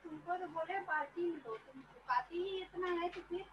तुमको तो बोले पार्टी में लो, तुम पाती ही इतना है तो फिर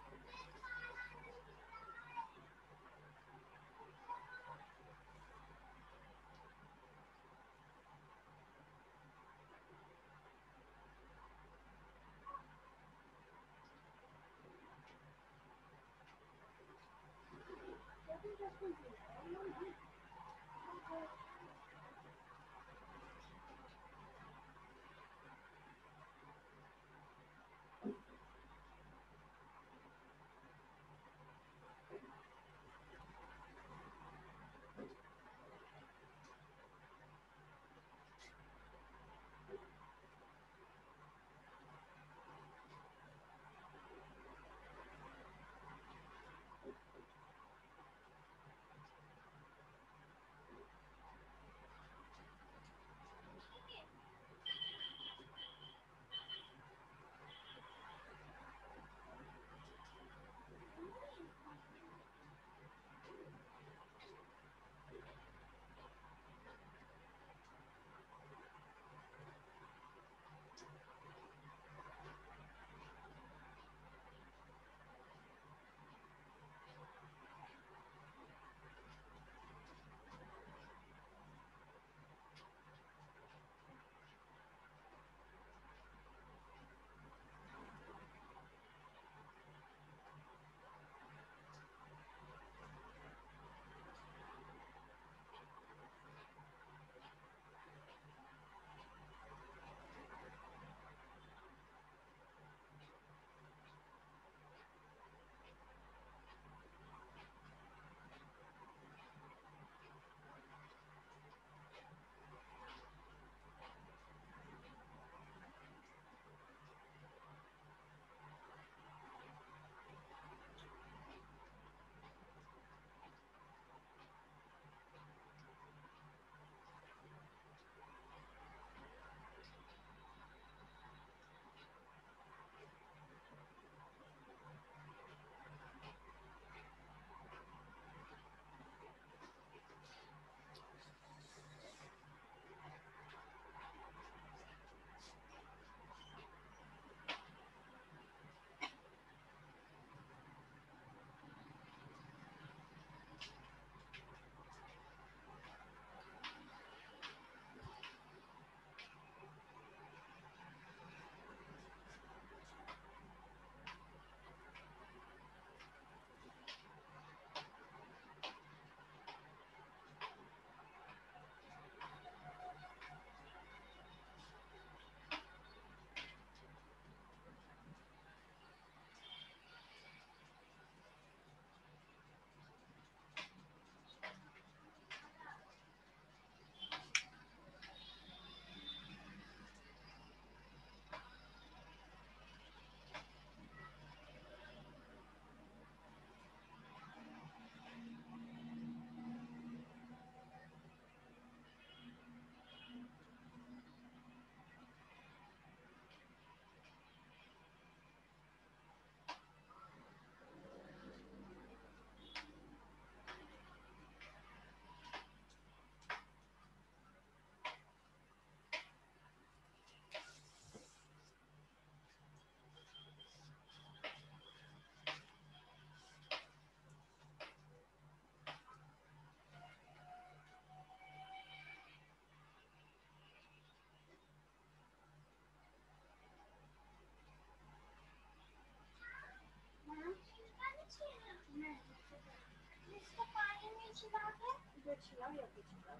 छिड़ाओ या कुछ छिड़ाओ।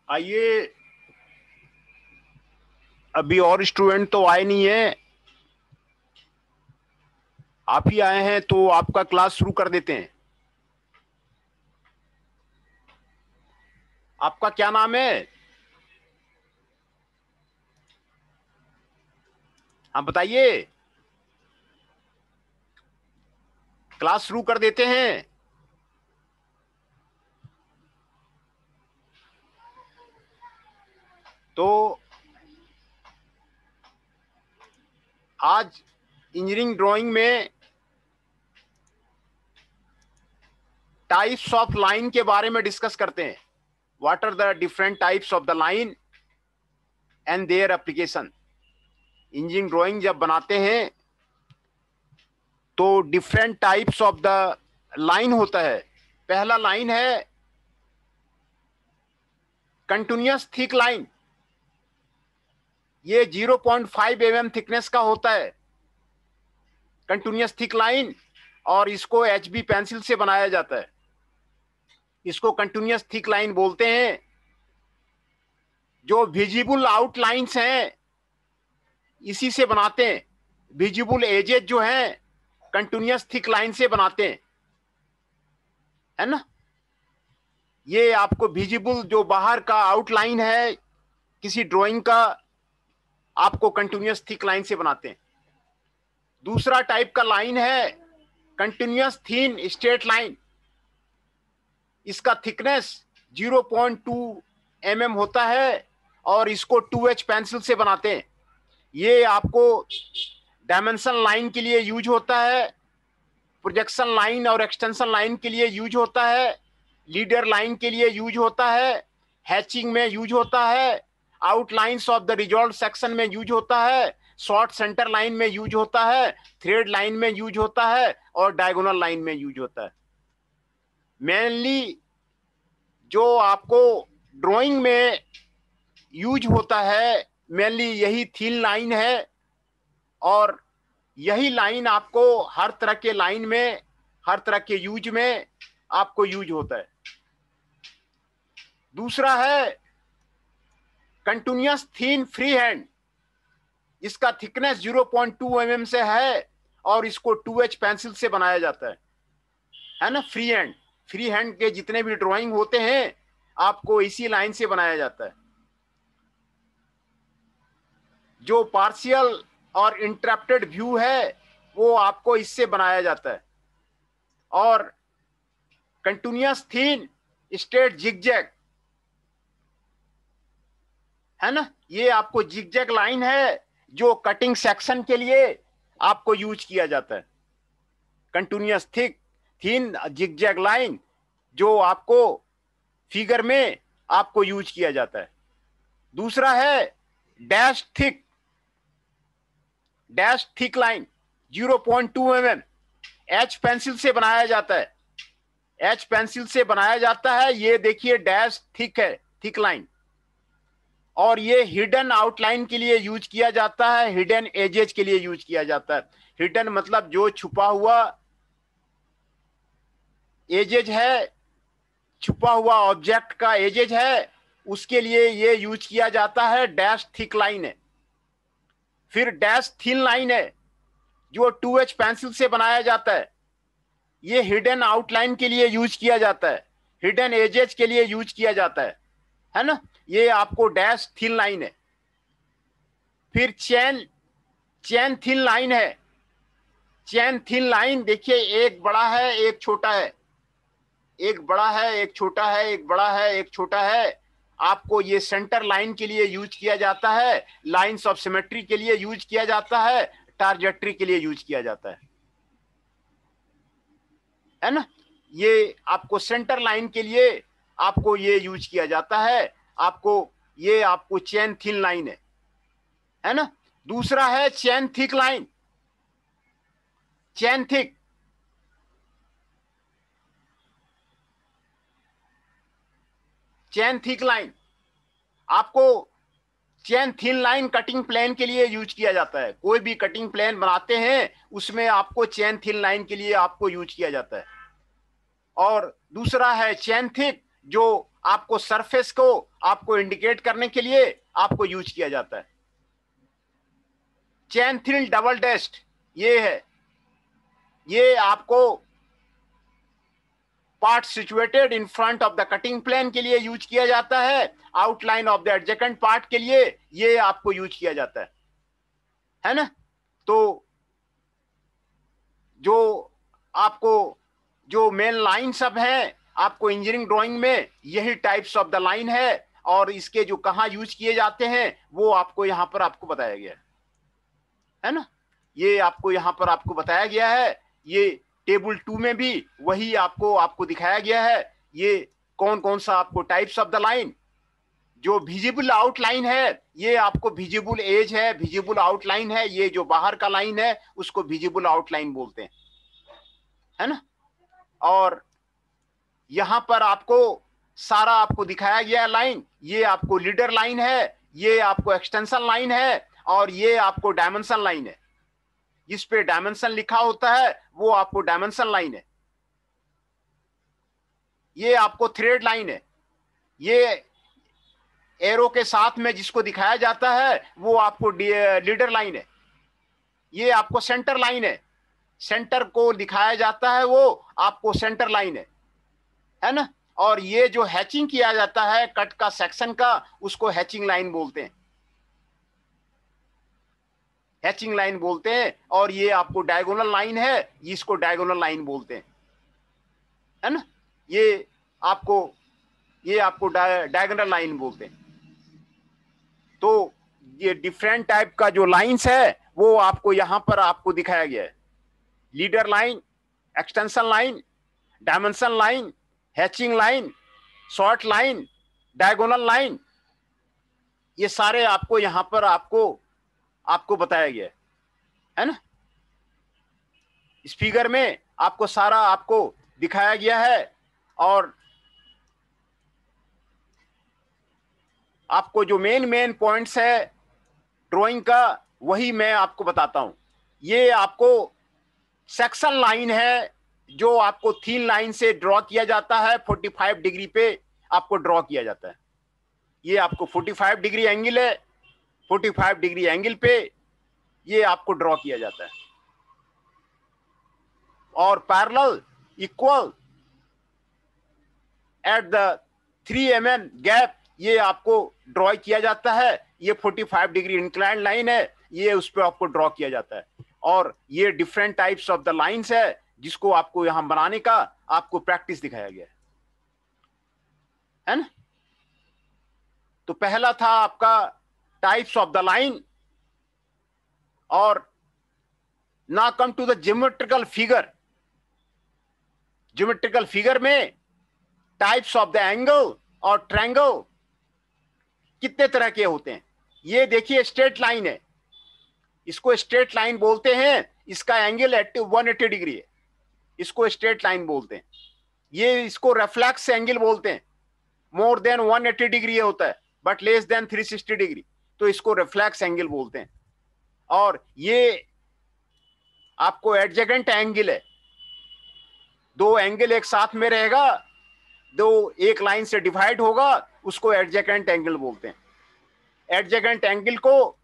आइए, अभी और स्टूडेंट तो आए नहीं है, आप ही आए हैं तो आपका क्लास शुरू कर देते हैं। आपका क्या नाम है? हाँ बताइए, क्लास शुरू कर देते हैं। तो आज इंजीनियरिंग ड्राइंग में टाइप्स ऑफ लाइन के बारे में डिस्कस करते हैं। What are the different types of the line and their application. Engineering drawing जब बनाते हैं तो different types of the line होता है। पहला लाइन है कंटिन्यूअस थिक लाइन, ये 0.5 mm थिकनेस का होता है कंटिन्यूअस थिक लाइन, और इसको HB पेंसिल से बनाया जाता है। इसको कंटिन्यूअस थिक लाइन बोलते हैं। जो विजिबल आउटलाइंस हैं इसी से बनाते हैं। विजिबल एजेस जो हैं कंटिन्यूअस थिक लाइन से बनाते हैं, है ना। ये आपको विजिबल जो बाहर का आउटलाइन है किसी ड्राइंग का, आपको कंटिन्यूअस थिक लाइन से बनाते हैं। दूसरा टाइप का लाइन है कंटिन्यूअस थिन स्ट्रेट लाइन। इसका थिकनेस 0.2 mm होता है और इसको 2H पेंसिल से बनाते हैं। ये आपको डायमेंशन लाइन के लिए यूज होता है, प्रोजेक्शन लाइन और एक्सटेंशन लाइन के लिए यूज होता है, लीडर लाइन के लिए यूज होता है, हैचिंग में यूज होता है, outlines of the resolve section में यूज होता है, शॉर्ट सेंटर लाइन में यूज होता है, थ्रेड लाइन में यूज होता है और डायगोनल लाइन में यूज होता है। मेनली जो आपको ड्राइंग में यूज होता है मेनली यही थिन लाइन है, और यही लाइन आपको हर तरह के लाइन में, हर तरह के यूज में आपको यूज होता है। दूसरा है कंटिन्यूअस थिन फ्री हैंड। इसका थिकनेस 0.2 mm से है और इसको 2H पेंसिल से बनाया जाता है ना। फ्री हैंड, फ्री हैंड के जितने भी ड्राइंग होते हैं आपको इसी लाइन से बनाया जाता है। जो पार्शियल और इंटरप्टेड व्यू है वो आपको इससे बनाया जाता है। और कंटिन्यूअस थिन स्ट्रेट जिगजैग, है ना, ये आपको जिगजैग लाइन है जो कटिंग सेक्शन के लिए आपको यूज किया जाता है। Continuous thick thin zigzag line जो आपको फिगर में आपको यूज किया जाता है। दूसरा है dash thick line 0.2 mm, H pencil से बनाया जाता है। H पेंसिल से बनाया जाता है। ये देखिए डैश थिक है, थिक लाइन, और ये हिडन आउटलाइन के लिए यूज किया जाता है, हिडन एजेज के लिए यूज किया जाता है। हिडन मतलब जो छुपा हुआ एजेज है, छुपा हुआ ऑब्जेक्ट का एजेज है, उसके लिए ये यूज किया जाता है। डैश थिक लाइन है। फिर डैश थिन लाइन है जो 2H पेंसिल से बनाया जाता है। ये हिडन आउटलाइन के लिए यूज किया जाता है, हिडन एजेज के लिए यूज किया जाता है ना। ये आपको डैश थिन लाइन है। फिर चैन थिन लाइन है। चैन थिन लाइन देखिए, एक बड़ा है एक छोटा है, एक बड़ा है एक छोटा है, एक बड़ा है एक छोटा है। आपको ये सेंटर लाइन के लिए यूज किया जाता है, लाइंस ऑफ सिमेट्री के लिए यूज किया जाता है, टारजेक्ट्री के लिए यूज किया जाता है ना। ये आपको सेंटर लाइन के लिए आपको ये यूज किया जाता है। आपको ये आपको चैन थिन लाइन है ना। दूसरा है chain thick line. Chain thick line आपको chain thin line cutting plane के लिए यूज किया जाता है। कोई भी कटिंग प्लेन बनाते हैं उसमें आपको चैन थिन लाइन के लिए आपको यूज किया जाता है। और दूसरा है चैन थिक जो आपको सरफेस को आपको इंडिकेट करने के लिए आपको यूज किया जाता है। चैन थ्रिल डबल डेस्ट ये है, ये आपको part situated in front of the cutting plane के लिए यूज किया जाता है। Outline of the adjacent part के लिए ये आपको यूज किया जाता है ना। तो जो आपको जो मेन लाइन सब है आपको इंजीनियरिंग ड्राइंग में यही टाइप्स ऑफ द लाइन है, और इसके जो कहाँ यूज किए जाते हैं वो आपको यहां पर आपको बताया गया है ना। ये आपको यहां पर आपको बताया गया है, ये टेबल 2 में भी वही आपको दिखाया गया है। ये कौन कौन सा आपको टाइप्स ऑफ द लाइन, जो विजिबल आउटलाइन है ये आपको विजिबल एज है, विजिबल आउटलाइन है, ये जो बाहर का लाइन है उसको विजिबल आउटलाइन बोलते हैं, है ना। और यहां पर आपको सारा आपको दिखाया गया लाइन, ये आपको लीडर लाइन है, ये आपको एक्सटेंशन लाइन है, और ये आपको डायमेंशन लाइन है। जिस पे डायमेंशन लिखा होता है वो आपको डायमेंशन लाइन है। ये आपको थ्रेड लाइन है, ये एरो के साथ में जिसको दिखाया जाता है वो आपको लीडर लाइन है। ये आपको सेंटर लाइन है, सेंटर को दिखाया जाता है वो आपको सेंटर लाइन है ना। और ये जो हैचिंग किया जाता है कट का सेक्शन का उसको हैचिंग लाइन बोलते हैं, हैचिंग लाइन बोलते हैं। और ये आपको डायगोनल लाइन है, इसको डायगोनल लाइन बोलते हैं, है ना। ये आपको डायगोनल लाइन बोलते हैं। तो ये डिफरेंट टाइप का जो लाइंस है वो आपको यहां पर आपको दिखाया गया है। Leader line, extension line, dimension line, hatching line, short line, diagonal line, ये सारे आपको यहां पर आपको बताया गया है ना। इस फिगर में आपको सारा आपको दिखाया गया है, और आपको जो मेन पॉइंट्स है ड्राइंग का वही मैं आपको बताता हूं। ये आपको सेक्शन लाइन है जो आपको थीन लाइन से ड्रॉ किया जाता है, 45 डिग्री पे आपको ड्रॉ किया जाता है। ये आपको 45 डिग्री एंगल है, 45 डिग्री एंगल पे ये आपको ड्रॉ किया जाता है। और parallel equal at the 3 mm gap ये आपको ड्रॉ किया जाता है। ये 45 डिग्री इंक्लाइन लाइन है, ये उस पर आपको ड्रॉ किया जाता है। और ये different types of the lines है जिसको आपको यहां बनाने का आपको प्रैक्टिस दिखाया गया है ना। तो पहला था आपका टाइप्स ऑफ द लाइन, और ना come to the geometrical figure. Geometrical figure में टाइप्स ऑफ द एंगल और ट्रायंगल कितने तरह के होते हैं। ये देखिए स्ट्रेट लाइन है, इसको स्ट्रेट लाइन बोलते हैं, इसका एंगल 180 डिग्री है, इसको स्ट्रेट लाइन बोलते हैं। ये इसको रिफ्लेक्स एंगल बोलते हैं, मोर देन 180 डिग्री होता है बट लेस देन 360 डिग्री, तो इसको रिफ्लेक्स एंगल बोलते हैं। और ये आपको एडजेसेंट एंगल है, दो एंगल एक साथ में रहेगा, दो एक लाइन से डिवाइड होगा, उसको एडजेसेंट एंगल बोलते हैं। एडजेसेंट एंगल को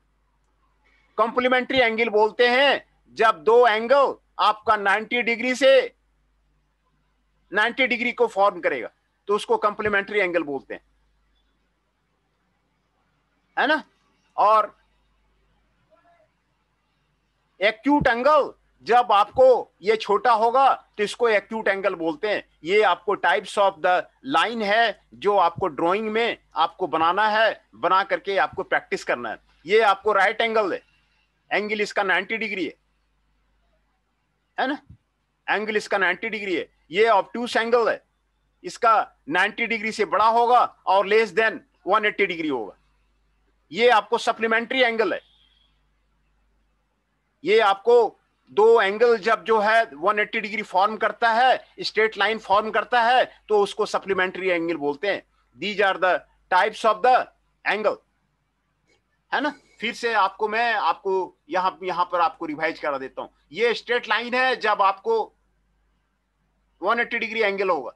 कॉम्प्लीमेंट्री एंगल बोलते हैं जब दो एंगल आपका 90 डिग्री से 90 डिग्री को फॉर्म करेगा तो उसको कॉम्प्लीमेंट्री एंगल बोलते हैं, है ना। और एक्यूट एंगल जब आपको ये छोटा होगा तो इसको एक्यूट एंगल बोलते हैं। ये आपको टाइप्स ऑफ द लाइन है जो आपको ड्राइंग में आपको बनाना है, बना करके आपको प्रैक्टिस करना है। ये आपको राइट एंगल है, एंगल इसका 90 डिग्री है ना, एंगल इसका 90 डिग्री है। ये ऑब्टूस एंगल है, इसका 90 डिग्री से बड़ा होगा और लेस देन 180 डिग्री होगा। ये आपको सप्लीमेंट्री एंगल है, ये आपको दो एंगल जब जो है 180 डिग्री फॉर्म करता है, स्ट्रेट लाइन फॉर्म करता है, तो उसको सप्लीमेंट्री एंगल बोलते हैं। These are the types of the angle, है ना। फिर से मैं आपको यहां पर आपको रिवाइज करा देता हूं। ये स्ट्रेट लाइन है जब आपको 180 डिग्री एंगल होगा,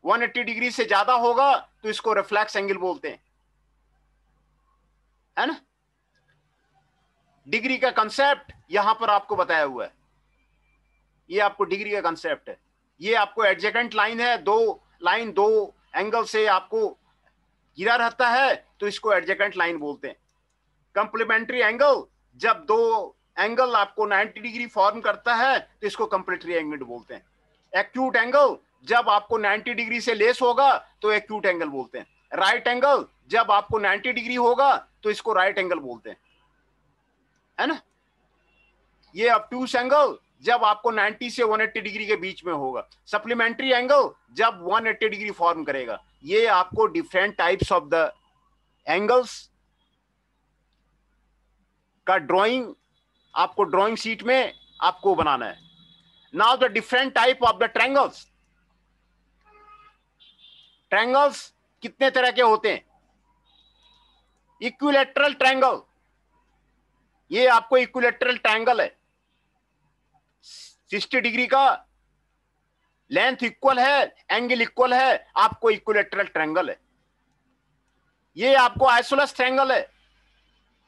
180 डिग्री से ज्यादा होगा तो इसको रिफ्लेक्स एंगल बोलते हैं, है ना। डिग्री का कंसेप्ट यहां पर आपको बताया हुआ है, ये आपको डिग्री का कंसेप्ट है। ये आपको एडजेसेंट लाइन है, दो एंगल से आपको घिरा रहता है तो इसको एडजेसेंट लाइन बोलते हैं। कंप्लीमेंट्री एंगल, जब दो एंगल आपको 90 डिग्री फॉर्म करता है तो इसको कंप्लीमेंट्री एंगल बोलते हैं। एक्यूट एंगल, जब आपको 90 डिग्री से लेस होगा तो एक्यूट एंगल बोलते हैं। राइट एंगल, जब आपको 90 डिग्री होगा तो इसको राइट एंगल बोलते हैं, है ना। ये ऑब्टूस एंगल जब आपको 90 से 180 डिग्री के बीच में होगा। सप्लीमेंट्री एंगल जब 180 डिग्री फॉर्म करेगा। ये आपको different types of the angles का ड्राइंग आपको ड्राइंग शीट में आपको बनाना है। Now the different type of the triangles. Triangles कितने तरह के होते हैं? इक्विलैटरल ट्रायंगल, ये आपको इक्विलैटरल ट्रायंगल है, 60 डिग्री का लेंथ इक्वल है, एंगल इक्वल है, आपको इक्विलैटरल ट्रायंगल है। ये आपको आइसोसेलेस ट्रायंगल है,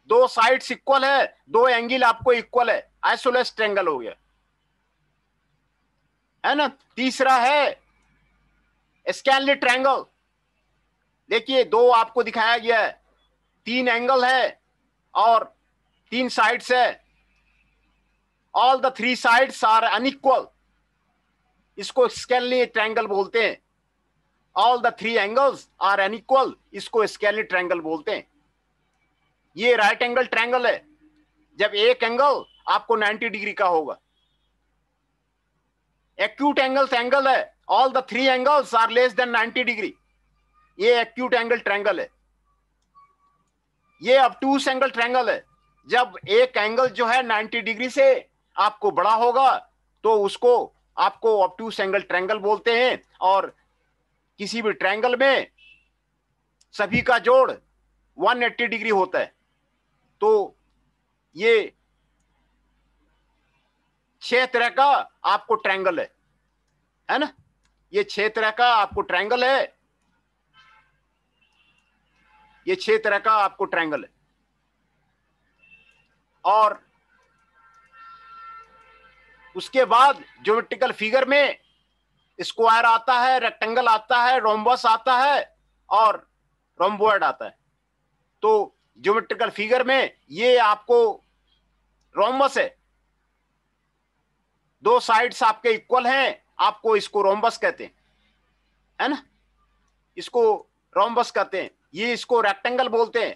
दो साइड्स इक्वल है, दो एंगल आपको इक्वल है, आइसोसेलेस ट्रायंगल हो गया, है ना। तीसरा है स्कैनली ट्रायंगल। देखिए दो आपको दिखाया गया है, तीन एंगल है और तीन साइड्स है, all the three sides are unequal, इसको स्कैनली ट्रायंगल बोलते हैं। All the three angles are unequal, इसको स्कैनली ट्रायंगल बोलते हैं। ये राइट एंगल ट्रायंगल है, जब एक एंगल आपको 90 डिग्री का होगा। एक्यूट एंगल है, all the three angles are less than 90 degree, ये एक्यूट एंगल ट्रायंगल है। ये ऑब्टूस एंगल ट्रायंगल है, जब एक एंगल जो है 90 डिग्री से आपको बड़ा होगा तो उसको आपको ऑब्टूस एंगल ट्रायंगल बोलते हैं। और किसी भी ट्रायंगल में सभी का जोड़ 180 डिग्री होता है। तो ये 6 तरह का आपको ट्रायंगल है ना। ये 6 तरह का आपको ट्रायंगल है, ये 6 तरह का आपको ट्रायंगल है। और उसके बाद ज्योमेट्रिकल फिगर में स्क्वायर आता है, रेक्टेंगल आता है, रोम्बस आता है और रोम्बोइड आता है। तो ज्योमेट्रिकल फिगर में ये आपको रोम्बस है, दो साइड्स आपके इक्वल हैं, आपको इसको रोम्बस कहते हैं, है ना, इसको रोम्बस कहते हैं। ये इसको रेक्टेंगल बोलते हैं,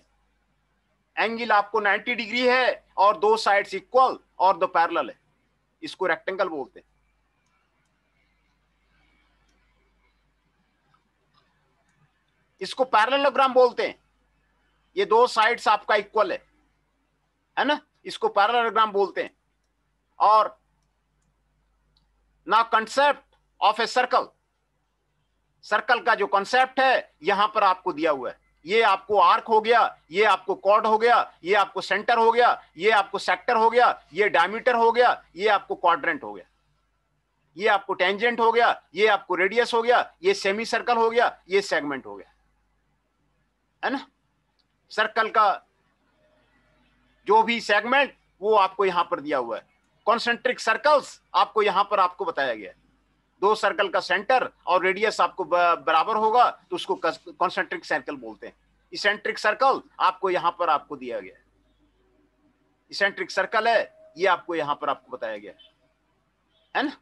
एंगल आपको 90 डिग्री है और दो साइड्स इक्वल और दो पैरेलल है, इसको रेक्टेंगल बोलते हैं। इसको पैरेललोग्राम बोलते हैं, ये दो साइड्स आपका इक्वल है ना, इसको पैरेललोग्राम बोलते हैं। और ना concept of a circle, circle का जो कंसेप्ट है यहां पर आपको दिया हुआ है। ये आपको आर्क हो गया, ये आपको कॉर्ड हो गया, ये आपको सेंटर हो गया, ये आपको सेक्टर हो गया, ये डायमीटर हो गया, ये आपको क्वाड्रेंट हो गया, ये आपको टेंजेंट हो गया, ये आपको रेडियस हो गया, ये सेमी सर्कल हो गया, ये सेगमेंट हो गया, है ना। सर्कल का जो भी सेगमेंट वो आपको यहां पर दिया हुआ है। कॉन्सेंट्रिक सर्कल्स आपको यहां पर आपको बताया गया है, दो सर्कल का सेंटर और रेडियस आपको बराबर होगा तो उसको कॉन्सेंट्रिक सर्कल बोलते हैं। इसेंट्रिक सर्कल आपको यहां पर आपको दिया गया है, इसेंट्रिक सर्कल है, ये आपको यहां पर आपको बताया गया है ना।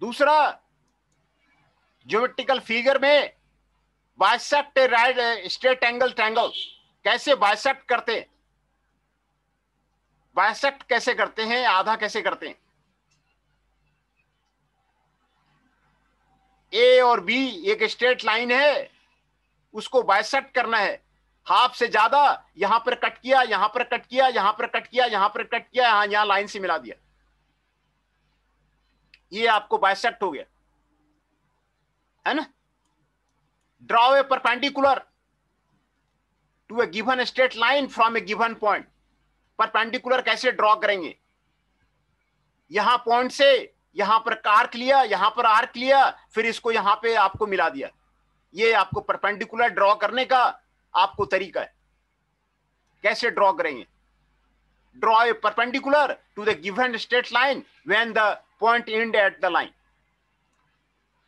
दूसरा, ज्योमेट्रिकल फिगर में bisect right straight angle triangle कैसे बाइसेक्ट करते हैं, बाइसेक्ट कैसे करते हैं, आधा कैसे करते हैं। ए और बी एक स्ट्रेट लाइन है, उसको बाइसेक्ट करना है, हाफ से ज्यादा यहां पर कट किया, यहां पर कट किया, यहां पर कट किया, यहां पर कट किया, यहां लाइन से मिला दिया, ये आपको बाइसेक्ट हो गया, है ना। Draw a perpendicular to a given straight line from a given point. Perpendicular कैसे ड्रॉ करेंगे, यहां पॉइंट से यहां पर आर्क लिया, यहां पर आर्क लिया, फिर इसको यहां पे आपको मिला दिया। ये आपको परपेंडिकुलर ड्रॉ करने का आपको तरीका है। कैसे ड्रॉ करेंगे? Draw a perpendicular to the given straight line when the point end at the line,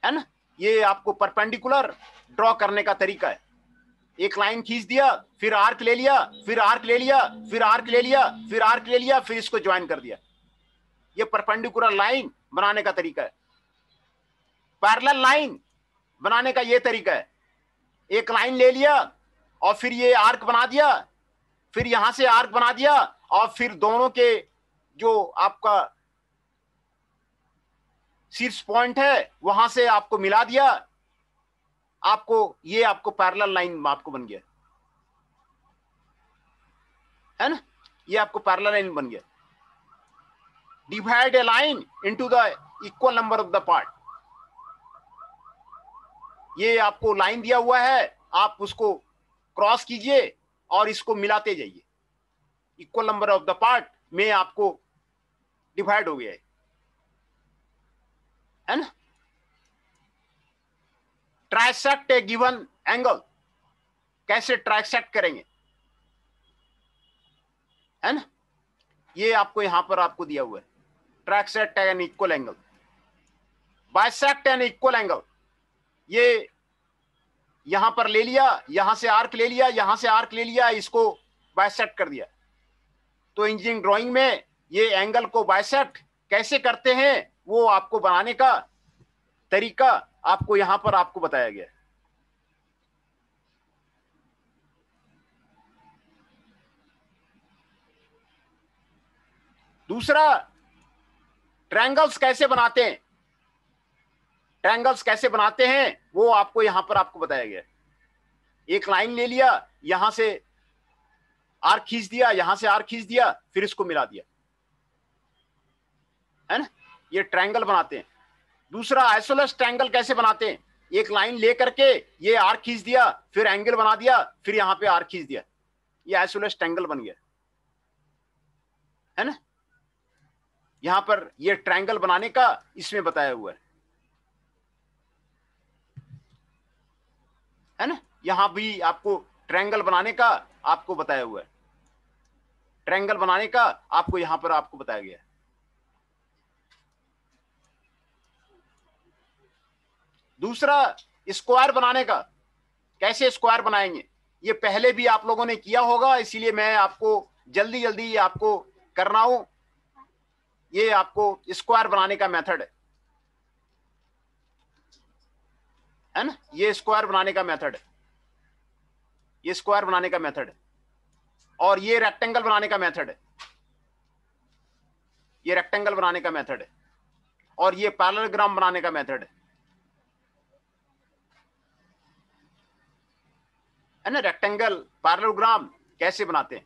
है ना। ये आपको परपेंडिकुलर ड्रॉ करने का तरीका है। एक लाइन खींच दिया, फिर आर्क ले लिया, फिर आर्क ले लिया, फिर आर्क ले लिया, फिर आर्क ले लिया, फिर इसको ज्वाइन कर दिया। ये परपेंडिकुलर लाइन बनाने का तरीका है। पैरेलल लाइन बनाने का ये तरीका है। एक लाइन ले लिया और फिर ये आर्क बना दिया, फिर यहां से आर्क बना दिया, और फिर दोनों के जो आपका शीर्ष पॉइंट है वहां से आपको मिला दिया। आपको ये आपको पैरेलल लाइन आपको बन गया, है ना। ये आपको पैरेलल लाइन बन गया। Divide A line into the equal number of the part. ये आपको लाइन दिया हुआ है, आप उसको क्रॉस कीजिए और इसको मिलाते जाइए। Equal number of the part में आपको डिवाइड हो गया है ना। ट्राइसेक्ट ए गिवन एंगल, कैसे ट्राइसेक्ट करेंगे, है ना। ये आपको यहां पर आपको दिया हुआ है। Trisect an equal angle, bisect an equal angle. ये यहां पर ले लिया, यहां से आर्क ले लिया, यहां से आर्क ले लिया, इसको बाइसेक्ट कर दिया। तो इंजीनियरिंग ड्राइंग में ये एंगल को बाइसेक्ट कैसे करते हैं वो आपको बनाने का तरीका आपको यहां पर आपको बताया गया है। दूसरा, ट्रायंगल्स कैसे बनाते हैं, ट्रायंगल्स कैसे बनाते हैं वो आपको यहां पर आपको बताया गया है। एक लाइन ले लिया, यहां से आर्क खींच दिया, यहां से आर्क खींच दिया, फिर इसको मिला दिया, है ना। ये ट्रायंगल बनाते हैं। दूसरा, आइसोसेलेस ट्रायंगल कैसे बनाते हैं? एक लाइन ले करके ये आर्क खींच दिया, फिर एंगल बना दिया, फिर यहां पे आर्क खींच दिया, ये आइसोसेलेस ट्रायंगल बन गया, है ना। यहां पर ये ट्रायंगल बनाने का इसमें बताया हुआ है ना। यहां भी आपको ट्रायंगल बनाने का आपको बताया हुआ है। ट्रायंगल बनाने का आपको यहां पर आपको बताया गया है। दूसरा, स्क्वायर बनाने का, कैसे स्क्वायर बनाएंगे, ये पहले भी आप लोगों ने किया होगा, इसीलिए मैं आपको जल्दी जल्दी आपको कर रहा हूं। ये आपको स्क्वायर बनाने का मेथड है ना। ये स्क्वायर बनाने का मेथड है, ये स्क्वायर बनाने का मेथड है। और ये रेक्टेंगल बनाने का मेथड है, ये रेक्टेंगल बनाने का मेथड है। और ये पैरेललोग्राम बनाने का मेथड है ना। रेक्टेंगल पैरेललोग्राम कैसे बनाते हैं?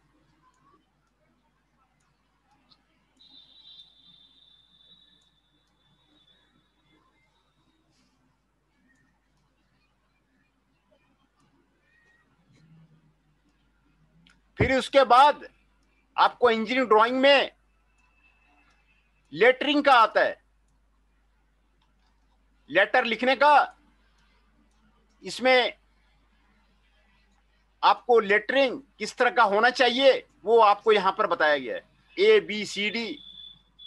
फिर उसके बाद आपको इंजीनियरिंग ड्राइंग में लेटरिंग का आता है, लेटर लिखने का। इसमें आपको लेटरिंग किस तरह का होना चाहिए वो आपको यहां पर बताया गया है। ABCD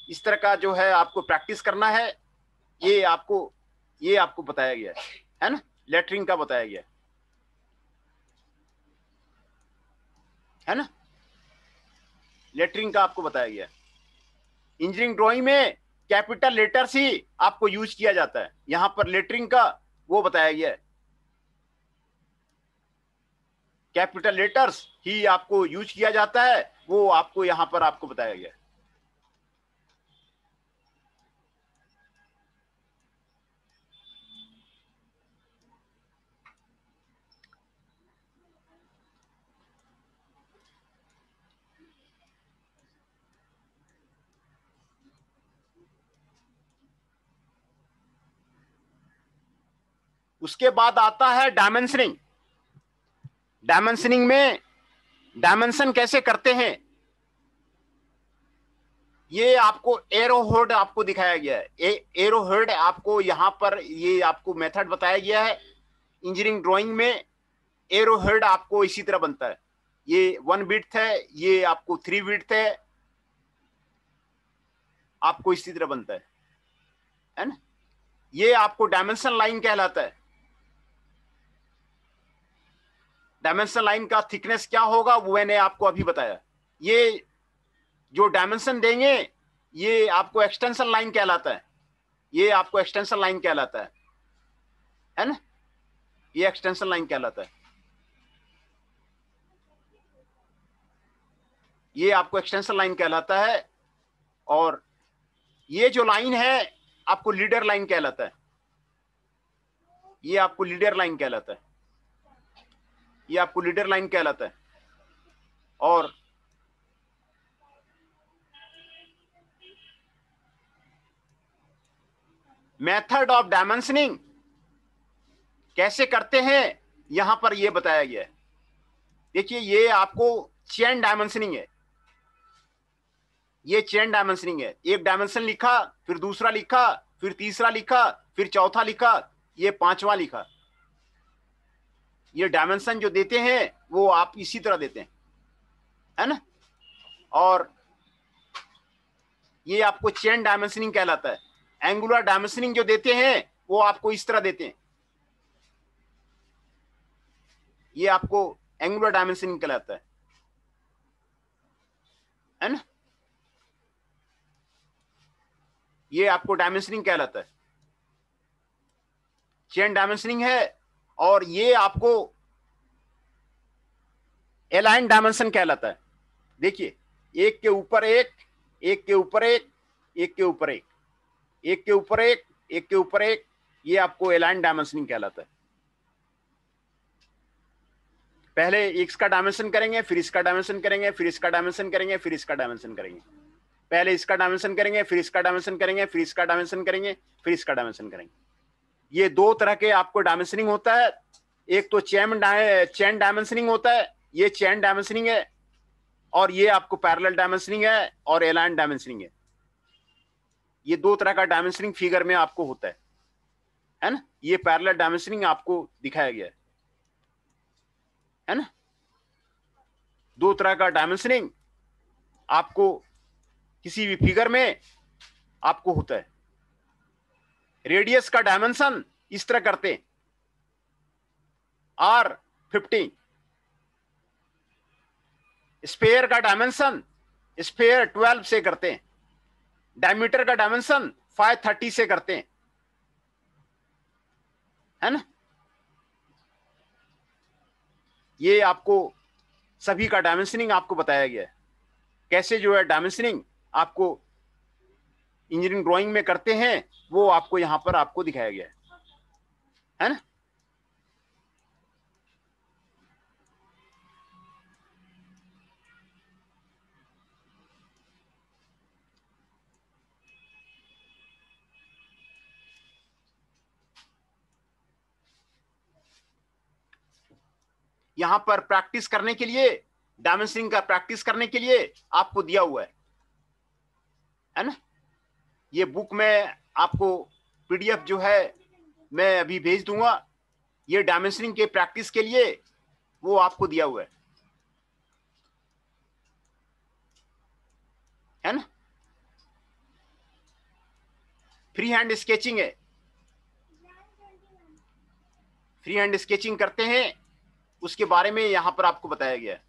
इस तरह का जो है आपको प्रैक्टिस करना है, ये आपको बताया गया है ना। लेटरिंग का बताया गया है ना। लेटरिंग का आपको बताया गया है। इंजीनियरिंग ड्राइंग में कैपिटल लेटर्स ही आपको यूज किया जाता है, यहां पर लेटरिंग का वो बताया गया है। कैपिटल लेटर्स ही आपको यूज किया जाता है, वो आपको यहां पर आपको बताया गया है। उसके बाद आता है डायमेंशनिंग। डायमेंशनिंग में डायमेंशन कैसे करते हैं, ये आपको एरो हेड आपको दिखाया गया है। एरो हेड आपको यहां पर ये आपको मेथड बताया गया है। इंजीनियरिंग ड्राइंग में एरो हेड आपको इसी तरह बनता है। ये 1 विड्थ है, ये आपको 3 विड्थ है, आपको इसी तरह बनता है ना। ये आपको डायमेंशन लाइन कहलाता है। डायमेंशन लाइन का थिकनेस क्या होगा वो मैंने आपको अभी बताया। ये जो डायमेंशन देंगे ये आपको एक्सटेंशन लाइन कहलाता है। ये आपको एक्सटेंशन लाइन कहलाता है ना। ये एक्सटेंशन लाइन कहलाता है। ये आपको एक्सटेंशन लाइन कहलाता है। और ये जो लाइन है आपको लीडर लाइन कहलाता है। ये आपको लीडर लाइन कहलाता है। ये आपको लीडर लाइन कहलाता है। और मेथड ऑफ डायमेंशनिंग कैसे करते हैं यहां पर यह बताया गया है। देखिए ये आपको चेन डायमेंशनिंग है। ये चेन डायमेंशनिंग है। एक डायमेंशन लिखा, फिर दूसरा लिखा, फिर तीसरा लिखा, फिर चौथा लिखा, ये पांचवा लिखा। ये डायमेंशन जो देते हैं वो आप इसी तरह देते हैं, है ना। और ये आपको चेन डायमेंशनिंग कहलाता है। एंगुलर डायमेंशनिंग जो देते हैं वो आपको इस तरह देते हैं। ये आपको एंगुलर डायमेंशनिंग कहलाता है ना। ये आपको डायमेंशनिंग कहलाता है। चेन डायमेंशनिंग है। और ये आपको एलाइन डायमेंशन कहलाता है। देखिए एक के ऊपर एक, एक के ऊपर एक, एक के ऊपर एक, एक के ऊपर एक, एक के ऊपर एक, ये आपको एलाइन डायमेंशनिंग कहलाता है। पहले इसका डायमेंशन करेंगे, फिर इसका डायमेंशन करेंगे, फिर इसका डायमेंशन करेंगे, फिर इसका डायमेंशन करेंगे। पहले इसका डायमेंशन करेंगे, फिर इसका डायमेंशन करेंगे, फिर इसका डायमेंशन करेंगे, फिर इसका डायमेंशन करेंगे। ये दो तरह के आपको डायमेंशनिंग होता है। एक तो चेन डायमेंशनिंग होता है, ये चेन डायमेंशनिंग है। और ये आपको पैरेलल डायमेंशनिंग है और एलाइन डायमेंशनिंग है। ये दो तरह का डायमेंशनिंग फिगर में आपको होता है ना। ये पैरेलल डायमेंशनिंग आपको दिखाया गया है ना। दो तरह का डायमेंशनिंग आपको किसी भी फिगर में आपको होता है। रेडियस का डायमेंशन इस तरह करते हैं, R15। स्फेयर का डायमेंशन स्फेयर 12 से करते हैं। डायमीटर का डायमेंशन 530 से करते हैं, है ना। ये आपको सभी का डायमेंशनिंग आपको बताया गया है। कैसे जो है डायमेंशनिंग आपको इंजीनियरिंग ड्राइंग में करते हैं वो आपको यहां पर आपको दिखाया गया है ना। यहां पर प्रैक्टिस करने के लिए, डायमेंशनिंग का प्रैक्टिस करने के लिए आपको दिया हुआ है ना। ये बुक में आपको पीडीएफ जो है मैं अभी भेज दूंगा। ये डायमेंशनिंग के प्रैक्टिस के लिए वो आपको दिया हुआ है ना। फ्री हैंड स्केचिंग है। फ्री हैंड स्केचिंग करते हैं उसके बारे में यहां पर आपको बताया गया है।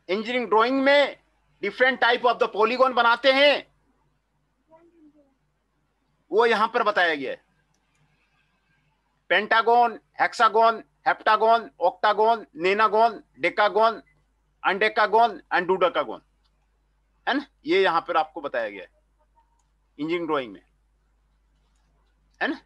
इंजीनियरिंग ड्राइंग में different type of the polygon बनाते हैं वो यहां पर बताया गया है। Pentagon, hexagon, heptagon, octagon, nonagon, decagon, undecagon and dodecagon, है ना। ये यहां पर आपको बताया गया है इंजीनियरिंग ड्राइंग में, है ना।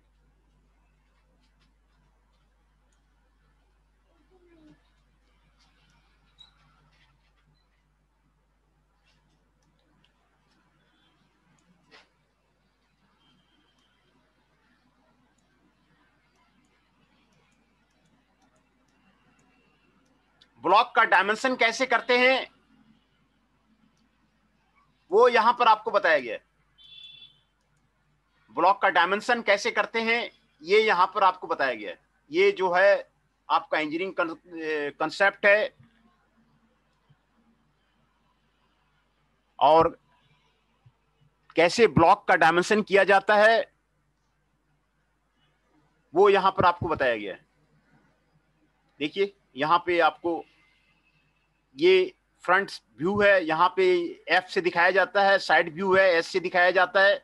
ब्लॉक का डायमेंशन कैसे करते हैं वो यहां पर आपको बताया गया है। ब्लॉक का डायमेंशन कैसे करते हैं ये यहां पर आपको बताया गया है। ये जो है आपका इंजीनियरिंग कंसेप्ट है और कैसे ब्लॉक का डायमेंशन किया जाता है वो यहां पर आपको बताया गया है। देखिए यहां पे आपको ये फ्रंट व्यू है, यहां पे एफ से दिखाया जाता है, साइड व्यू है एस से दिखाया जाता है,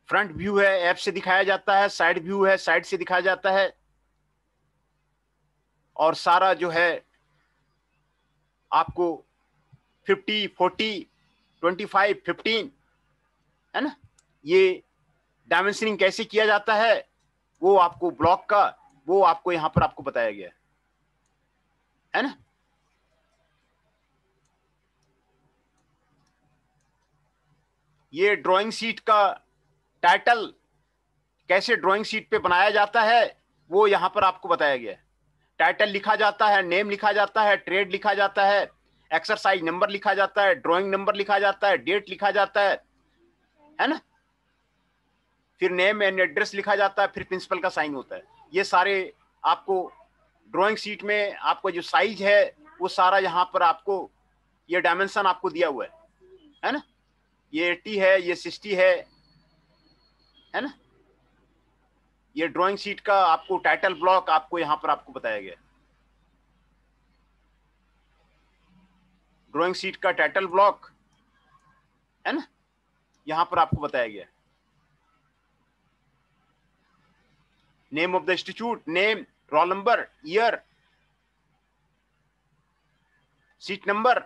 फ्रंट व्यू है एफ से दिखाया जाता है, साइड व्यू है साइड से दिखाया जाता है, और सारा जो है आपको 50, 40, 25, 15 है ना, ये डायमेंशनिंग कैसे किया जाता है वो आपको ब्लॉक का वो आपको यहां पर आपको बताया गया है ना। ये ड्राइंग शीट का टाइटल कैसे ड्राइंग शीट पे बनाया जाता है वो यहां पर आपको बताया गया है। टाइटल लिखा जाता है, नेम लिखा जाता है, ट्रेड लिखा जाता है, एक्सरसाइज नंबर लिखा जाता है, ड्राइंग नंबर लिखा जाता है, डेट लिखा जाता है ना, फिर नेम एंड एड्रेस लिखा जाता है, फिर प्रिंसिपल का साइन होता है। ये सारे आपको ड्राइंग शीट में आपको जो साइज है वो सारा यहां पर आपको ये डायमेंशन आपको दिया हुआ है ना। ये 80 है, ये 60 है ना। ये ड्राइंग शीट का आपको टाइटल ब्लॉक आपको यहां पर आपको बताया गया है। ड्राइंग शीट का टाइटल ब्लॉक है ना, यहां पर आपको बताया गया है। Name of the institute, name, roll number, year, seat number,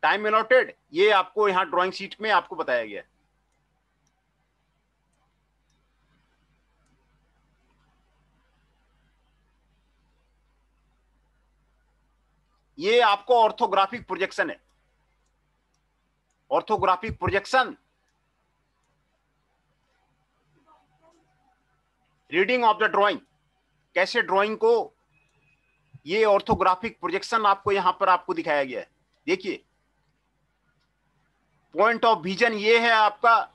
time allotted, ये आपको यहां ड्राइंग शीट में आपको बताया गया है। ये आपको ऑर्थोग्राफिक प्रोजेक्शन है। Orthographic projection, reading of the drawing, कैसे ड्राइंग को ये ऑर्थोग्राफिक प्रोजेक्शन आपको यहां पर आपको दिखाया गया है। देखिए पॉइंट ऑफ विजन ये है आपका,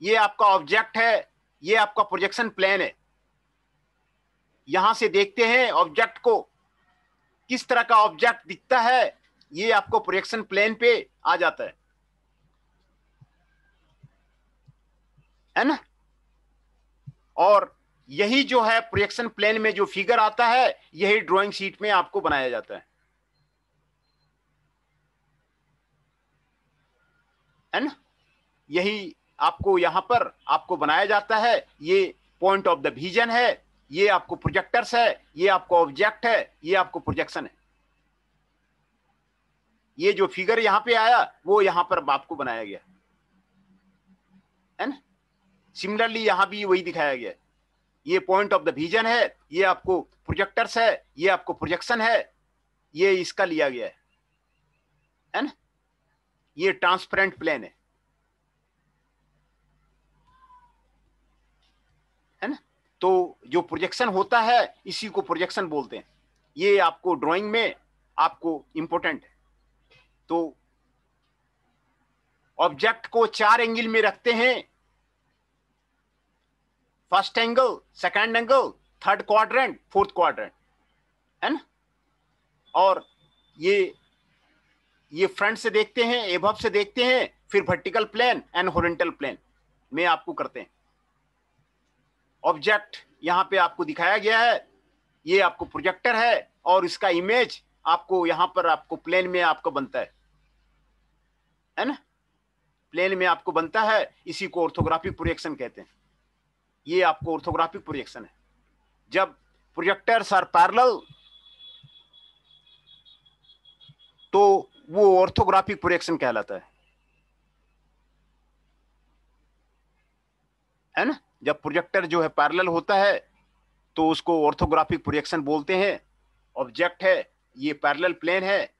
ये आपका ऑब्जेक्ट है, ये आपका प्रोजेक्शन प्लेन है। यहां से देखते हैं ऑब्जेक्ट को, किस तरह का ऑब्जेक्ट दिखता है ये आपको प्रोजेक्शन प्लेन पे आ जाता है ना। और यही जो है प्रोजेक्शन प्लेन में जो फिगर आता है यही ड्राइंग शीट में आपको बनाया जाता है ना। यही आपको यहां पर आपको बनाया जाता है। ये पॉइंट ऑफ द विजन है, ये आपको प्रोजेक्टर्स है, ये आपको ऑब्जेक्ट है, ये आपको प्रोजेक्शन है। ये जो फिगर यहां पे आया वो यहां पर आपको बनाया गया है ना। सिमिलरली यहां भी वही दिखाया गया है। ये पॉइंट ऑफ द विजन है, ये आपको प्रोजेक्टर्स है, ये आपको प्रोजेक्शन है, ये इसका लिया गया है ना। ये ट्रांसपेरेंट प्लेन है ना। तो जो प्रोजेक्शन होता है इसी को प्रोजेक्शन बोलते हैं। ये आपको ड्राइंग में आपको इंपॉर्टेंट है। तो ऑब्जेक्ट को 4 एंगल में रखते हैं, first angle, second angle, third quadrant, fourth quadrant है ना। और ये फ्रंट से देखते हैं, एबव से देखते हैं, फिर vertical plane and horizontal plane में आपको करते हैं। ऑब्जेक्ट यहां पे आपको दिखाया गया है, ये आपको प्रोजेक्टर है और इसका इमेज आपको यहां पर आपको प्लेन में आपको बनता है ना। प्लेन में आपको बनता है, इसी को ऑर्थोग्राफिक प्रोजेक्शन कहते हैं। ये आपको ऑर्थोग्राफिक प्रोजेक्शन है। जब प्रोजेक्टर्स आर पैरेलल तो वो ऑर्थोग्राफिक प्रोजेक्शन कहलाता है ना। जब प्रोजेक्टर जो है पैरेलल होता है तो उसको ऑर्थोग्राफिक प्रोजेक्शन बोलते हैं। ऑब्जेक्ट है, ये पैरेलल प्लेन है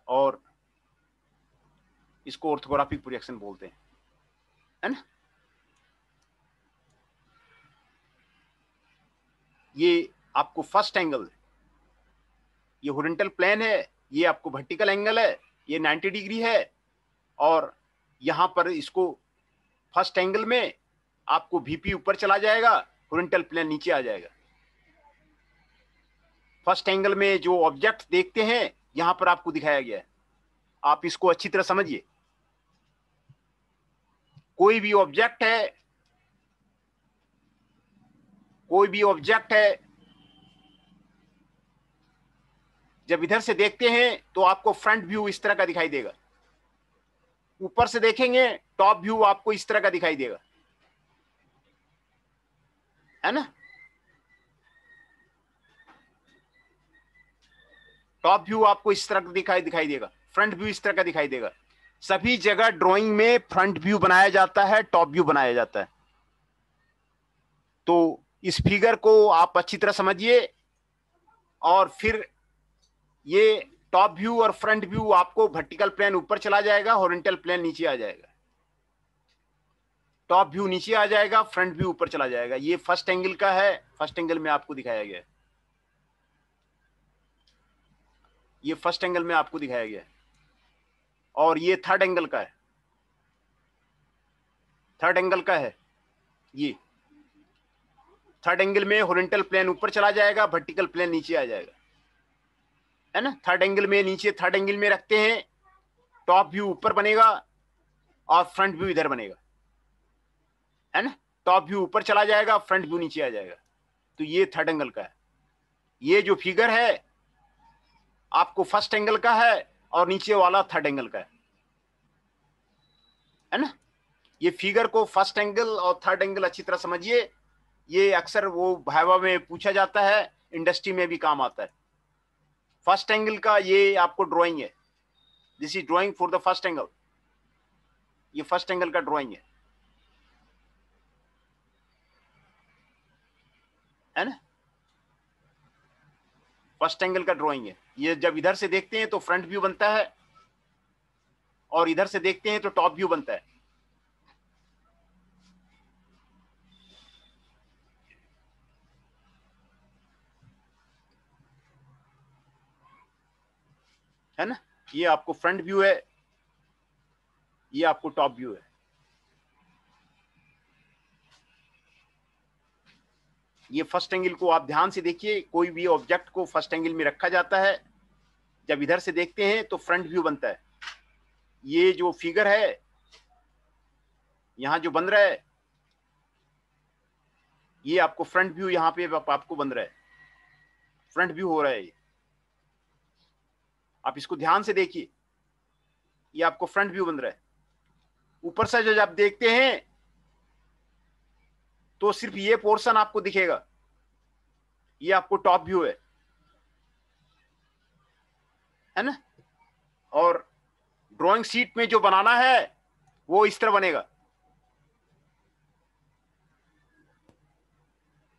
और इसको ऑर्थोग्राफिक प्रोजेक्शन बोलते हैं है ना। ये आपको फर्स्ट एंगल ये हॉरिजॉन्टल प्लेन है, ये आपको वर्टिकल एंगल है, ये 90 डिग्री है, और यहां पर इसको फर्स्ट एंगल में आपको VP ऊपर चला जाएगा, हॉरिजॉन्टल प्लेन नीचे आ जाएगा। फर्स्ट एंगल में जो ऑब्जेक्ट देखते हैं यहां पर आपको दिखाया गया है, आप इसको अच्छी तरह समझिए। कोई भी ऑब्जेक्ट है, कोई भी ऑब्जेक्ट है, जब इधर से देखते हैं तो आपको फ्रंट व्यू इस तरह का दिखाई देगा, ऊपर से देखेंगे टॉप व्यू आपको इस तरह का दिखाई देगा, है ना। टॉप व्यू आपको इस तरह का दिखाई देगा, फ्रंट व्यू इस तरह का दिखाई देगा। सभी जगह ड्राइंग में फ्रंट व्यू बनाया जाता है, टॉप व्यू बनाया जाता है। तो इस फिगर को आप अच्छी तरह समझिए, और फिर ये टॉप व्यू और फ्रंट व्यू आपको वर्टिकल प्लेन ऊपर चला जाएगा, हॉरिजॉन्टल प्लेन नीचे आ जाएगा। टॉप व्यू नीचे आ जाएगा, फ्रंट व्यू ऊपर चला जाएगा। ये फर्स्ट एंगल का है, फर्स्ट एंगल में आपको दिखाया गया है, ये फर्स्ट एंगल में आपको दिखाया गया है। और ये थर्ड एंगल का है, थर्ड एंगल का है। ये थर्ड एंगल में हॉरिजॉन्टल प्लेन ऊपर चला जाएगा, वर्टिकल प्लेन नीचे आ जाएगा, है ना। थर्ड एंगल में नीचे, थर्ड एंगल में रखते हैं, टॉप व्यू ऊपर बनेगा और फ्रंट व्यू इधर बनेगा, है ना। टॉप व्यू ऊपर चला जाएगा, फ्रंट व्यू नीचे आ जाएगा। तो ये थर्ड एंगल का है। ये जो फिगर है आपको फर्स्ट एंगल का है, और नीचे वाला थर्ड एंगल का है ना। ये फिगर को फर्स्ट एंगल और थर्ड एंगल अच्छी तरह समझिए। ये अक्सर वो वाइवा में पूछा जाता है, इंडस्ट्री में भी काम आता है। फर्स्ट एंगल का ये आपको ड्राइंग है, this is drawing for the first angle. ये फर्स्ट एंगल का ड्राइंग है ना, फर्स्ट एंगल का ड्राइंग है। ये जब इधर से देखते हैं तो फ्रंट व्यू बनता है, और इधर से देखते हैं तो टॉप व्यू बनता है ना। ये आपको फ्रंट व्यू है, ये आपको टॉप व्यू है। ये फर्स्ट एंगल को आप ध्यान से देखिए, कोई भी ऑब्जेक्ट को फर्स्ट एंगल में रखा जाता है, जब इधर से देखते हैं तो फ्रंट व्यू बनता है। ये जो फिगर है यहां जो बन रहा है, ये आपको फ्रंट व्यू यहां पे आपको बन रहा है, फ्रंट व्यू हो रहा है। आप इसको ध्यान से देखिए, ये आपको फ्रंट व्यू बन रहा है। ऊपर से जब आप देखते हैं तो सिर्फ ये पोर्शन आपको दिखेगा, ये आपको टॉप व्यू है ना। और ड्राइंग शीट में जो बनाना है वो इस तरह बनेगा,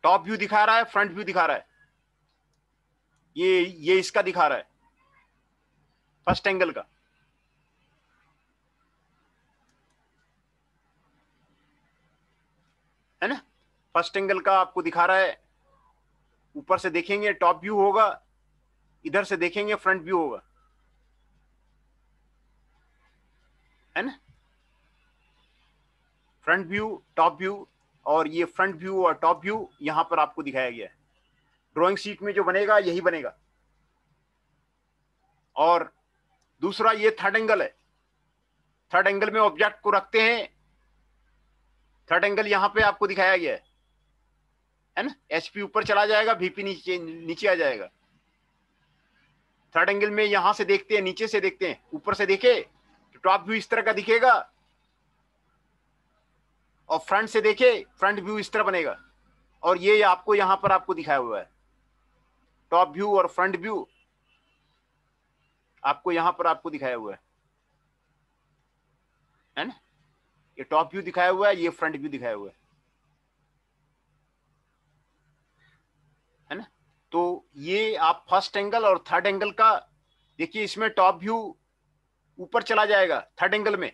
टॉप व्यू दिखा रहा है, फ्रंट व्यू दिखा रहा है, ये इसका दिखा रहा है, फर्स्ट एंगल का, है ना। फर्स्ट एंगल का आपको दिखा रहा है। ऊपर से देखेंगे टॉप व्यू होगा, इधर से देखेंगे फ्रंट व्यू होगा, है ना। फ्रंट व्यू, टॉप व्यू, और ये फ्रंट व्यू और टॉप व्यू यहां पर आपको दिखाया गया है। ड्राइंग शीट में जो बनेगा यही बनेगा। और दूसरा ये थर्ड एंगल है, थर्ड एंगल में ऑब्जेक्ट को रखते हैं, थर्ड एंगल यहां पे आपको दिखाया गया है ना। HP ऊपर चला जाएगा, VP नीचे नीचे आ जाएगा। थर्ड एंगल में यहां से देखते हैं, नीचे से देखते हैं, ऊपर से देखे तो टॉप व्यू इस तरह का दिखेगा, और फ्रंट से देखे फ्रंट व्यू इस तरह बनेगा। और ये आपको यहां पर आपको दिखाया हुआ है, टॉप व्यू और फ्रंट व्यू आपको यहां पर आपको दिखाया हुआ है ना। ये टॉप व्यू दिखाया हुआ है, ये फ्रंट व्यू दिखाया हुआ है ना। तो ये आप फर्स्ट एंगल और थर्ड एंगल का देखिए, इसमें टॉप व्यू ऊपर चला जाएगा, थर्ड एंगल में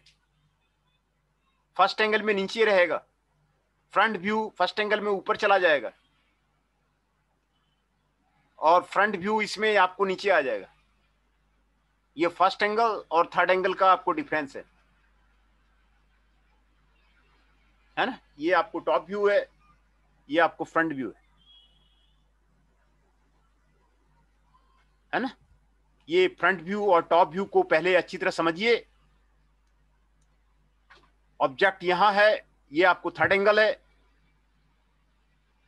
फर्स्ट एंगल में नीचे रहेगा, फ्रंट व्यू फर्स्ट एंगल में ऊपर चला जाएगा, और फ्रंट व्यू इसमें आपको नीचे आ जाएगा। ये फर्स्ट एंगल और थर्ड एंगल का आपको डिफरेंस है ना। ये आपको टॉप व्यू है, ये आपको फ्रंट व्यू है ना। ये फ्रंट व्यू और टॉप व्यू को पहले अच्छी तरह समझिए। ऑब्जेक्ट यहां है, ये आपको थर्ड एंगल है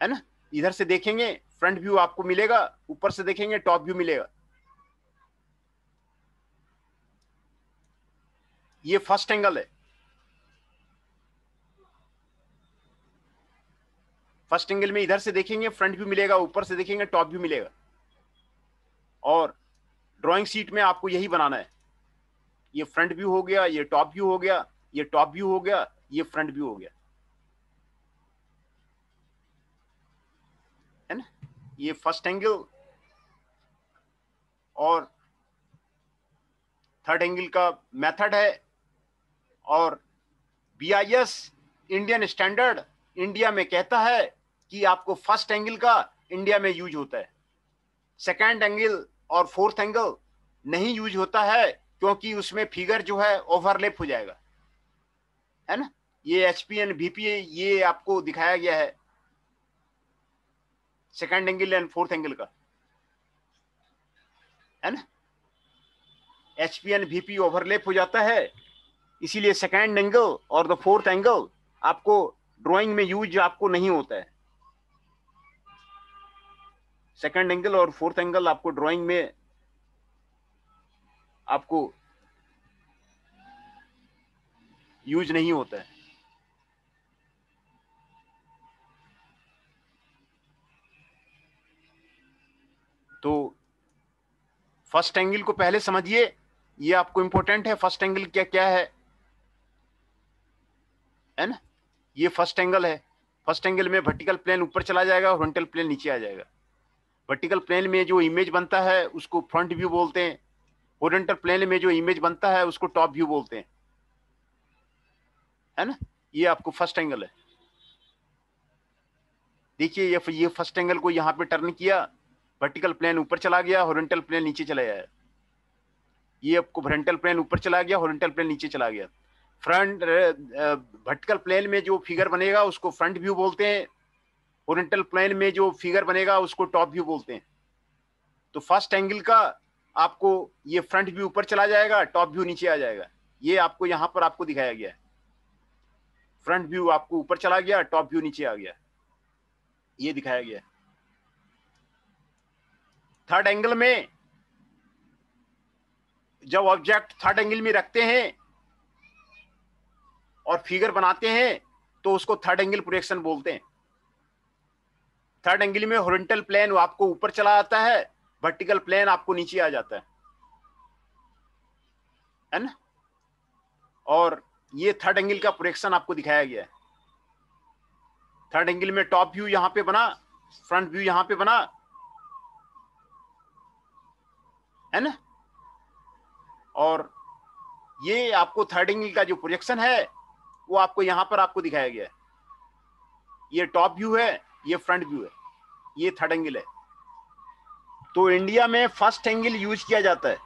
ना। इधर से देखेंगे फ्रंट व्यू आपको मिलेगा, ऊपर से देखेंगे टॉप व्यू मिलेगा। ये फर्स्ट एंगल है। फर्स्ट एंगल में इधर से देखेंगे फ्रंट व्यू मिलेगा, ऊपर से देखेंगे टॉप व्यू मिलेगा। और ड्राइंग शीट में आपको यही बनाना है। ये फ्रंट व्यू हो गया, ये टॉप व्यू हो गया, ये टॉप व्यू हो गया, ये फ्रंट व्यू हो गया, है ना। ये फर्स्ट एंगल और थर्ड एंगल का मेथड है। और बीआईएस इंडियन स्टैंडर्ड इंडिया में कहता है कि आपको फर्स्ट एंगल का इंडिया में यूज होता है, सेकंड एंगल और फोर्थ एंगल नहीं यूज होता है, क्योंकि उसमें फिगर जो है ओवरलैप हो जाएगा, है ना। ये एचपीएन वीपी ये आपको दिखाया गया है second angle and fourth angle का, है ना। एचपीएन वीपी ओवरलैप हो जाता है, इसीलिए सेकंड एंगल और द फोर्थ एंगल आपको ड्राइंग में यूज आपको नहीं होता है। सेकंड एंगल और फोर्थ एंगल आपको ड्राइंग में आपको यूज नहीं होता है। तो फर्स्ट एंगल को पहले समझिए, ये आपको इंपॉर्टेंट है। फर्स्ट एंगल क्या क्या है ना। ये फर्स्ट एंगल है। फर्स्ट एंगल में वर्टिकल प्लेन ऊपर चला जाएगा, हॉरिजॉन्टल प्लेन नीचे आ जाएगा। वर्टिकल प्लेन में जो इमेज बनता है उसको फ्रंट व्यू बोलते हैं, हॉरिजॉन्टल प्लेन में जो इमेज बनता है उसको टॉप व्यू बोलते हैं, है ना। ये आपको फर्स्ट एंगल है। देखिए ये फर्स्ट एंगल को यहां पे टर्न किया, वर्टिकल प्लेन ऊपर चला गया, हॉरिजॉन्टल प्लेन नीचे चला गया। ये आपको वर्टिकल प्लेन ऊपर चला गया, हॉरिजॉन्टल प्लेन नीचे चला गया। फ्रंट वर्टिकल प्लेन में जो फिगर बनेगा उसको फ्रंट व्यू बोलते हैं, हॉरिजॉन्टल प्लेन में जो फिगर बनेगा उसको टॉप व्यू बोलते हैं। तो फर्स्ट एंगल का आपको ये फ्रंट व्यू ऊपर चला जाएगा, टॉप व्यू नीचे आ जाएगा। ये आपको यहां पर आपको दिखाया गया है। फ्रंट व्यू आपको ऊपर चला गया, टॉप व्यू नीचे आ गया, ये दिखाया गया है। थर्ड एंगल में जब ऑब्जेक्ट थर्ड एंगल में रखते हैं और फिगर बनाते हैं तो उसको थर्ड एंगल प्रोजेक्शन बोलते हैं। थर्ड एंगल में हॉरिजॉन्टल प्लेन आपको ऊपर चला आता है, वर्टिकल प्लेन आपको नीचे आ जाता है ना। और ये थर्ड एंगल का प्रोजेक्शन आपको दिखाया गया है। थर्ड एंगल में टॉप व्यू यहां पे बना, फ्रंट व्यू यहां पे बना, है ना। और ये आपको थर्ड एंगल का जो प्रोजेक्शन है वो आपको यहां पर आपको दिखाया गया है। ये टॉप व्यू है, ये फ्रंट व्यू है, ये थर्ड एंगल है। तो इंडिया में फर्स्ट एंगल यूज किया जाता है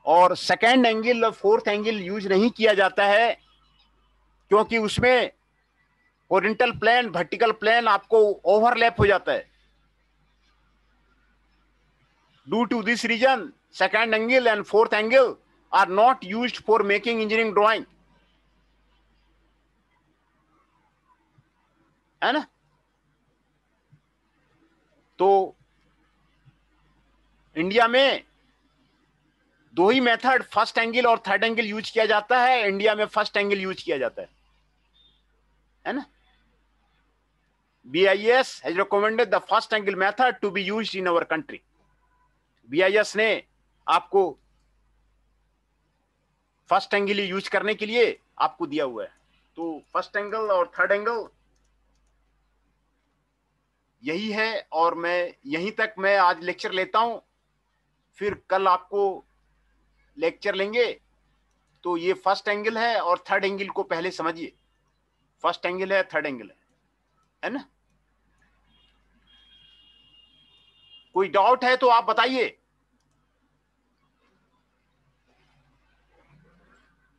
और सेकेंड एंगल और फोर्थ एंगल यूज नहीं किया जाता है, क्योंकि उसमें हॉरिजॉन्टल प्लेन वर्टिकल प्लेन आपको ओवरलैप हो जाता है। Due to this reason second angle and fourth angle are not used for making engineering drawing, है ना। तो इंडिया में दो ही मेथड फर्स्ट एंगल और थर्ड एंगल यूज किया जाता है। इंडिया में फर्स्ट एंगल यूज किया जाता है ना। BIS has recommended the first angle method to be used in our country. BIS ने आपको फर्स्ट एंगल यूज करने के लिए आपको दिया हुआ है। तो फर्स्ट एंगल और थर्ड एंगल यही है। और मैं यहीं तक मैं आज लेक्चर लेता हूं, फिर कल आपको लेक्चर लेंगे। तो ये फर्स्ट एंगल है और थर्ड एंगल को पहले समझिए। फर्स्ट एंगल है, थर्ड एंगल है ना। कोई डाउट है तो आप बताइए।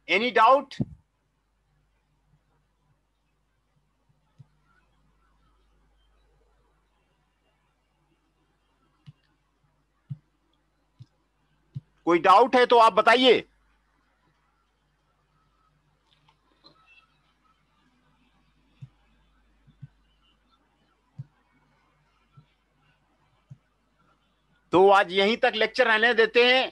Any doubt? कोई डाउट है तो आप बताइए। तो आज यहीं तक लेक्चर रहने देते हैं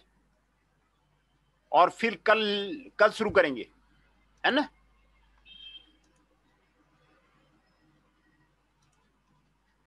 और फिर कल शुरू करेंगे, है ना।